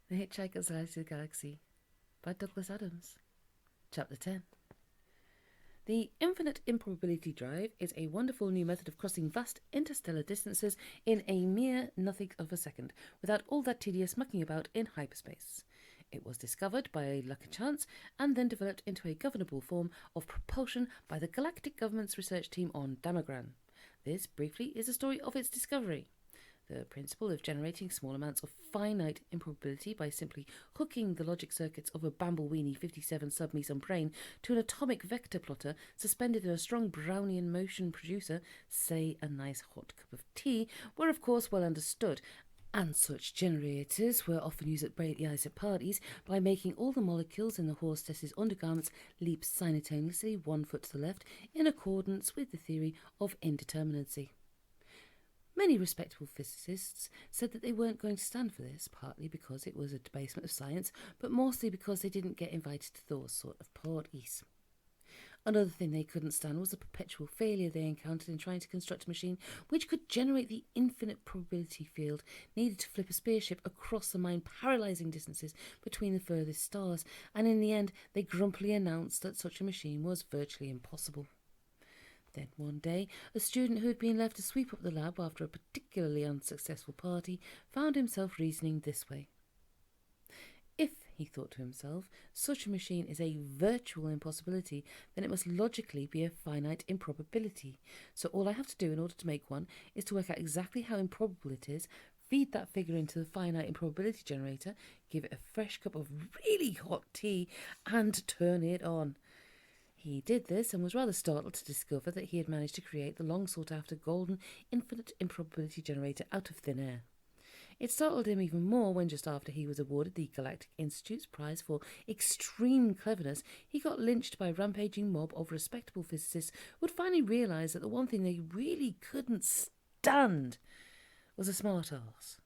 The Hitch-Hikers Guide to the Galaxy by Douglas Adams. Chapter 10. The infinite improbability drive is a wonderful new method of crossing vast interstellar distances in a mere nothing of a second, without all that tedious mucking about in hyperspace. It was discovered by a lucky chance and then developed into a governable form of propulsion by the Galactic Government's research team on Damagran. This, briefly, is the story of its discovery. The principle of generating small amounts of finite improbability by simply hooking the logic circuits of a Bambleweenie 57 submeson brain to an atomic vector plotter suspended in a strong Brownian motion producer, say a nice hot cup of tea, were of course well understood, and such generators were often used at brightly eyed parties by making all the molecules in the hostess's undergarments leap simultaneously 1 foot to the left in accordance with the theory of indeterminacy. Many respectable physicists said that they weren't going to stand for this, partly because it was a debasement of science, but mostly because they didn't get invited to those sort of parties. Another thing they couldn't stand was the perpetual failure they encountered in trying to construct a machine which could generate the infinite probability field needed to flip a spaceship across the mind-paralysing distances between the furthest stars, and in the end they grumpily announced that such a machine was virtually impossible. Then one day, a student who had been left to sweep up the lab after a particularly unsuccessful party found himself reasoning this way. If, he thought to himself, such a machine is a virtual impossibility, then it must logically be a finite improbability. So all I have to do in order to make one is to work out exactly how improbable it is, feed that figure into the finite improbability generator, give it a fresh cup of really hot tea, and turn it on. He did this and was rather startled to discover that he had managed to create the long-sought-after golden infinite improbability generator out of thin air. It startled him even more when, just after he was awarded the Galactic Institute's prize for extreme cleverness, he got lynched by a rampaging mob of respectable physicists who had finally realised that the one thing they really couldn't stand was a smart arse.